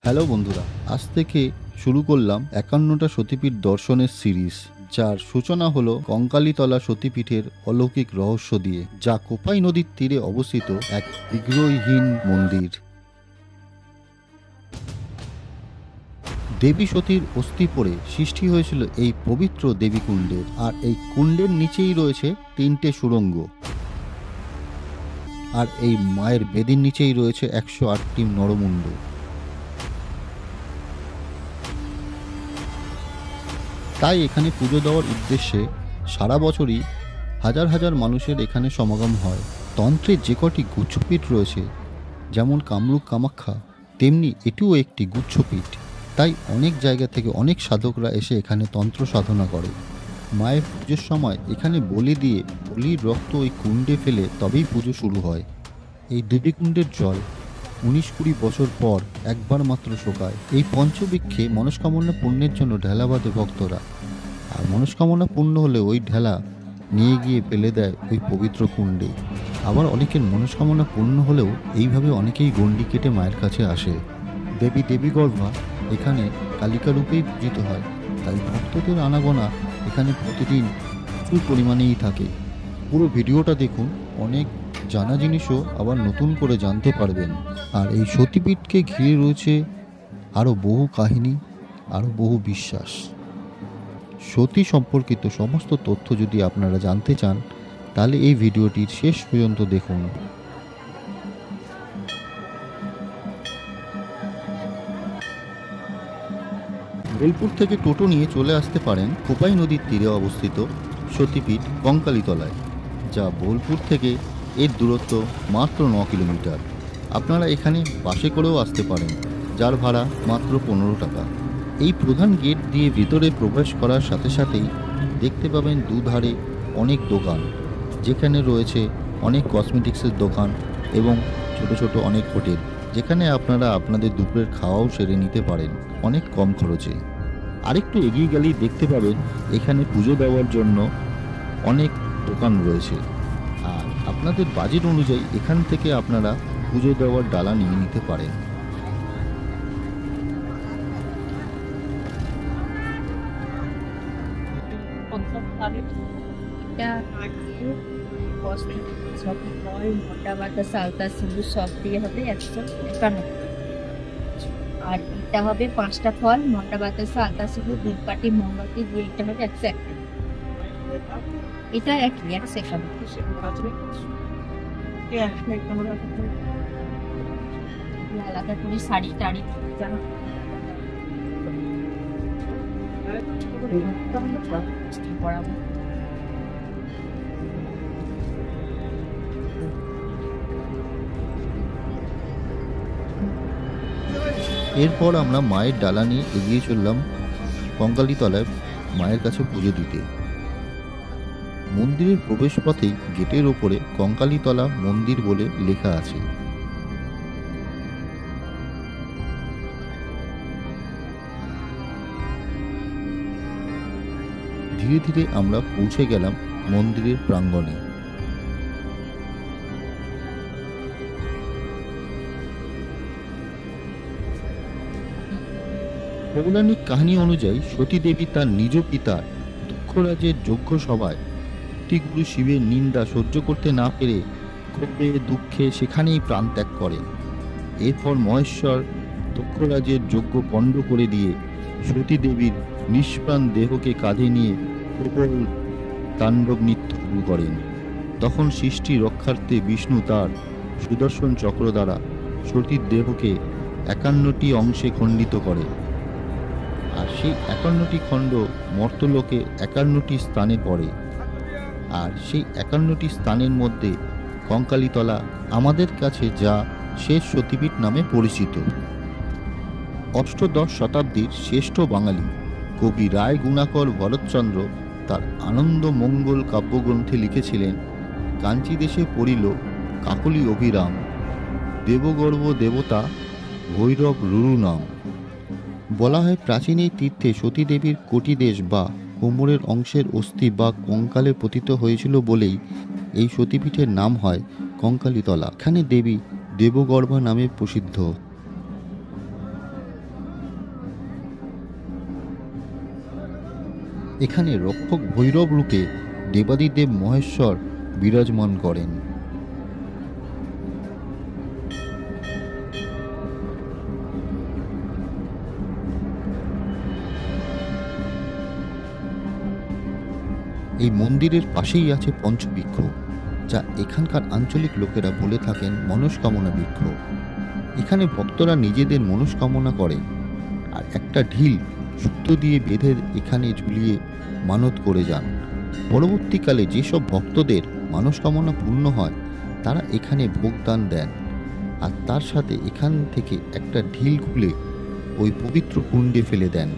Hello বন্ধুরা, আজ থেকে শুরু করলাম ৫১টা সতীপীঠ দর্শনের সিরিজ, যার সূচনা হলো কঙ্কালীতলা সতীপীঠের অলৌকিক রহস্য দিয়ে, যা কোপাই নদীর তীরে অবস্থিত এক বিগ্রহহীন মন্দির। দেবী সতীর অস্থি পড়ে সৃষ্টি হয়েছিল এই পবিত্র দেবীকুণ্ডের, আর এই কুণ্ডের নিচেই রয়েছে ৩টে সুড়ঙ্গ, আর এই মায়ের বেদির নিচেই রয়েছে ১০৮টি নরমুণ্ড। তাই এখানে পুজো দেওয়ার উদ্দেশ্যে সারা বছরই হাজার হাজার মানুষের এখানে সমাগম হয়। তন্ত্রের যে কটি গুচ্ছপীঠ রয়েছে, যেমন কামরূপ কামাখ্যা, তেমনি এটিও একটি গুচ্ছপীঠ। তাই অনেক জায়গা থেকে অনেক সাধকরা এসে এখানে তন্ত্র সাধনা করে। মায়ের পুজোর সময় এখানে বলি দিয়ে বলির রক্ত ওই কুণ্ডে ফেলে তবেই পুজো শুরু হয়। এই দেবীকুণ্ডের জল ১৯-২০ বছর পর একবার মাত্র শোকায়। এই পঞ্চবৃক্ষে মনস্কামনা পূর্ণের জন্য ঢেলা বাঁধে ভক্তরা, আর মনস্কামনা পূর্ণ হলে ওই ঢেলা নিয়ে গিয়ে ফেলে দেয় ওই পবিত্র কুণ্ডে। আবার অনেকের মনস্কামনা পূর্ণ হলেও এইভাবে অনেকেই গণ্ডি কেটে মায়ের কাছে আসে। দেবী গর্ভা এখানে কালিকা রূপেই পূজিত হয়, তাই ভক্তদের আনাগোনা এখানে প্রতিদিন প্রচুর পরিমাণেই থাকে। পুরো ভিডিওটা দেখুন, অনেক জানা জিনিসও আবার নতুন করে জানতে পারবেন। আর এই সতীপীঠকে ঘিরে রয়েছে আরও বহু কাহিনী, আরও বহু বিশ্বাস। সতী সম্পর্কিত সমস্ত তথ্য যদি আপনারা জানতে চান, তাহলে এই ভিডিওটির শেষ পর্যন্ত দেখুন। বোলপুর থেকে টোটো নিয়ে চলে আসতে পারেন কোপাই নদীর তীরে অবস্থিত সতীপীঠ কঙ্কালীতলায়, যা বোলপুর থেকে এর দূরত্ব মাত্র ৯ কিলোমিটার। আপনারা এখানে বাসে করেও আসতে পারেন, যার ভাড়া মাত্র ১৫ টাকা। এই প্রধান গেট দিয়ে ভিতরে প্রবেশ করার সাথে সাথেই দেখতে পাবেন দুধারে অনেক দোকান, যেখানে রয়েছে অনেক কসমেটিক্সের দোকান এবং ছোট ছোট অনেক হোটেল, যেখানে আপনারা আপনাদের দুপুরের খাওয়াও সেরে নিতে পারেন অনেক কম খরচে। আরেকটু এগিয়ে গেলেই দেখতে পাবেন এখানে পুজো দেওয়ার জন্য অনেক দোকান রয়েছে, আর আপনাদের বাজেট অনুযায়ী এখান থেকে আপনারা পুজো দেওয়ার ডালা নিয়ে নিতে পারেন। মোটা বাতাসা আলতা সিঁদুর সব দিয়ে হবে ১৫১। আর এটা হবে ৫টা ফল, মোটা বাতাসা আলতা সিঁদুর ধূপকাঠি মোমবাতি দিয়ে এটা হবে ১০১। এটা একই ১ আলাদা করে শাড়ি টাড়ি পড়াবো। এরপর আমরা মায়ের ডালা নিয়ে এগিয়ে চললাম কঙ্কালীতলায় মায়ের কাছে পুজো দিতে। মন্দিরের প্রবেশ পথেই গেটের ওপরে কঙ্কালীতলা মন্দির বলে লেখা আছে। ধীরে ধীরে আমরা পৌঁছে গেলাম মন্দিরের প্রাঙ্গণে। পৌরাণিক কাহিনী অনুযায়ী সতী দেবী তার নিজ পিতার দক্ষরাজের যজ্ঞ সভায় গুরু শিবের নিন্দা সহ্য করতে না পেরে ক্ষোভে দুঃখে সেখানেই প্রাণ ত্যাগ করেন। এরপর মহেশ্বর দক্ষরাজের যজ্ঞ পণ্ড করে দিয়ে সতী দেবীর নিষ্প্রাণ দেহকে কাঁধে নিয়ে প্রবল তাণ্ডব নৃত্য শুরু করেন। তখন সৃষ্টি রক্ষার্থে বিষ্ণু তার সুদর্শন চক্র দ্বারা সতীর দেহকে ৫১টি অংশে খণ্ডিত করে, আর সেই ৫১টি খণ্ড মর্তলোকে ৫১টি স্থানে পড়ে। আর সেই ৫১টি স্থানের মধ্যে কঙ্কালীতলা আমাদের কাছে যা শেষ সতীপীঠ নামে পরিচিত। অষ্টদশ শতাব্দীর শ্রেষ্ঠ বাঙালি কবি রায় গুণাকর ভরতচন্দ্র তার আনন্দ মঙ্গল কাব্যগ্রন্থে লিখেছিলেন, কাঞ্চি দেশে পড়িল কাকলি অভিরাম, দেবগর্ভ দেবতা ভৈরব রুরু নাম। বলা হয় প্রাচীন এই তীর্থে সতী দেবীর কোটিদেশ বা কোমরের অংশের অস্থি বা কঙ্কালে পতিত হয়েছিল বলেই এই সতীপীঠের নাম হয় কঙ্কালীতলা। এখানে দেবী দেবগর্ভা নামে প্রসিদ্ধ। এখানে রক্ষক ভৈরব রূপে দেবাদিদেব মহেশ্বর বিরাজমান করেন। এই মন্দিরের পাশেই আছে পঞ্চবৃক্ষ, যা এখানকার আঞ্চলিক লোকেরা বলে থাকেন মনস্কামনা বৃক্ষ। এখানে ভক্তরা নিজেদের মনস্কামনা করে আর একটা ঢিল সুতো দিয়ে বেঁধে এখানে ঝুলিয়ে মানত করে যান। পরবর্তীকালে যেসব ভক্তদের মনস্কামনা পূর্ণ হয় তারা এখানে ভোগদান দেন, আর তার সাথে এখান থেকে একটা ঢিল খুলে ওই পবিত্র কুণ্ডে ফেলে দেন।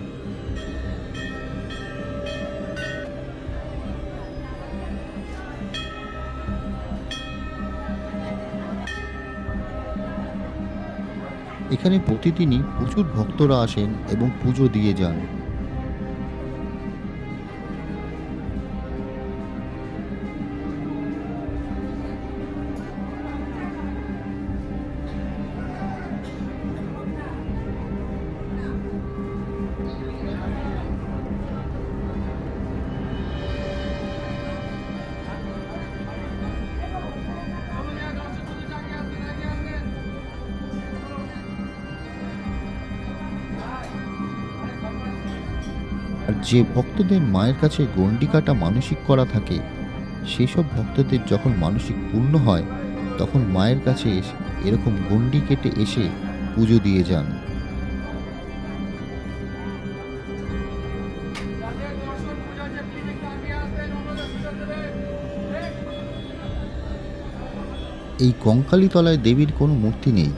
এখানে প্রতিদিনই প্রচুর ভক্তরা আসেন এবং পুজো দিয়ে যান। আর যে ভক্তদের মায়ের কাছে গণ্ডি কাটা মানসিক করা থাকে, সেসব ভক্তদের যখন মানসিক পূর্ণ হয় তখন মায়ের কাছে এরকম গণ্ডি কেটে এসে পুজো দিয়ে যান। এই কঙ্কালীতলায় দেবীর কোনো মূর্তি নেই।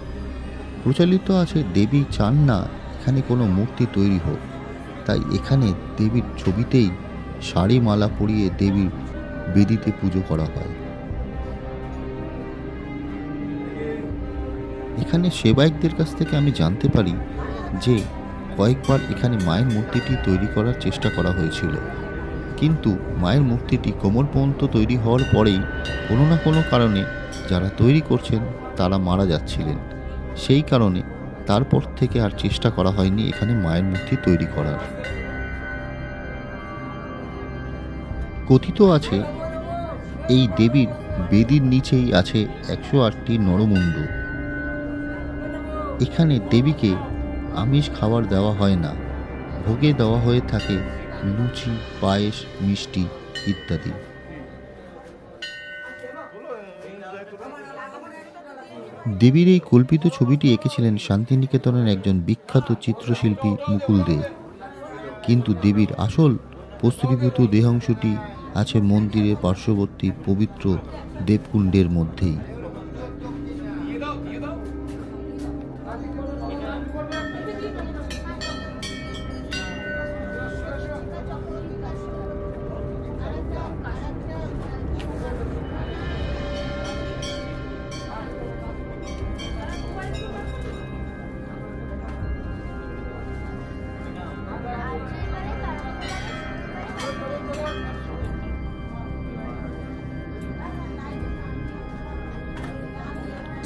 প্রচলিত আছে দেবী চান না এখানে কোনো মূর্তি তৈরি হোক, তাই এখানে দেবীর ছবিতেই শাড়ি মালা পরিয়ে দেবীর বেদিতে পুজো করা হয়। এখানে সেবায়কদের কাছ থেকে আমি জানতে পারি যে কয়েকবার এখানে মায়ের মূর্তিটি তৈরি করার চেষ্টা করা হয়েছিল, কিন্তু মায়ের মূর্তিটি কোমর পর্যন্ত তৈরি হওয়ার পরেই কোনো না কোনো কারণে যারা তৈরি করছেন তারা মারা যাচ্ছিলেন। সেই কারণে তারপর থেকে আর চেষ্টা করা হয়নি এখানে মায়ের মূর্তি তৈরি করার। কথিত আছে এই দেবীর বেদির নিচেই আছে 108টি নরমুণ্ড। এখানে দেবীকে আমিষ খাবার দেওয়া হয় না, ভোগে দেওয়া হয়ে থাকে লুচি, পায়েস, মিষ্টি ইত্যাদি। দেবীর এই কল্পিত ছবিটি এঁকেছিলেন শান্তিনিকেতনের একজন বিখ্যাত চিত্রশিল্পী মুকুল দে, কিন্তু দেবীর আসল প্রস্তুতিভূত দেহাংশটি আছে মন্দিরের পার্শ্ববর্তী পবিত্র দেবকুণ্ডের মধ্যেই।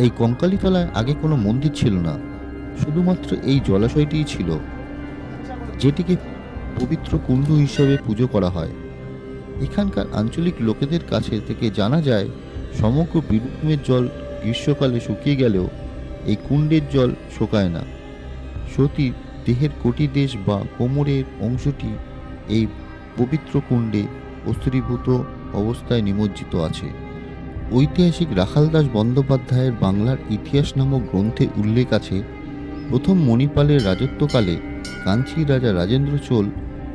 এই কঙ্কালীতলায় আগে কোনো মন্দির ছিল না, শুধুমাত্র এই জলাশয়টিই ছিল, যেটিকে পবিত্র কুণ্ড হিসেবে পুজো করা হয়। এখানকার আঞ্চলিক লোকেদের কাছে থেকে জানা যায় সমগ্র বীরভূমের জল গ্রীষ্মকালে শুকিয়ে গেলেও এই কুণ্ডের জল শুকায় না। সতীর দেহের কোটি দেশ বা কোমরের অংশটি এই পবিত্র কুণ্ডে অস্থিরীভূত অবস্থায় নিমজ্জিত আছে। ঐতিহাসিক রাখালদাস বন্দ্যোপাধ্যায়ের বাংলার ইতিহাস নামক গ্রন্থে উল্লেখ আছে, প্রথম মণিপালের রাজত্বকালে কাঞ্চির রাজা রাজেন্দ্র চোল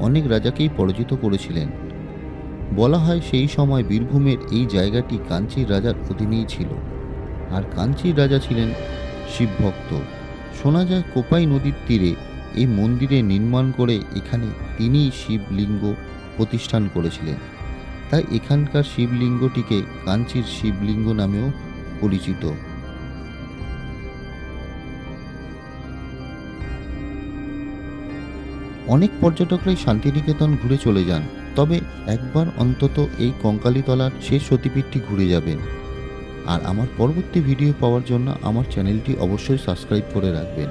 অনেক রাজাকেই পরাজিত করেছিলেন। বলা হয় সেই সময় বীরভূমের এই জায়গাটি কাঞ্চির রাজার অধীনেই ছিল, আর কাঞ্চির রাজা ছিলেন শিবভক্ত। শোনা যায় কোপাই নদীর তীরে এই মন্দিরে নির্মাণ করে এখানে তিনিই শিবলিঙ্গ প্রতিষ্ঠান করেছিলেন, তাই এখানকার শিবলিঙ্গটিকে কাঞ্চির শিবলিঙ্গ নামেও পরিচিত। অনেক পর্যটকরাই শান্তিনিকেতন ঘুরে চলে যান, তবে একবার অন্তত এই কঙ্কালীতলার শেষ সতীপীঠটি ঘুরে যাবেন। আর আমার পরবর্তী ভিডিও পাওয়ার জন্য আমার চ্যানেলটি অবশ্যই সাবস্ক্রাইব করে রাখবেন।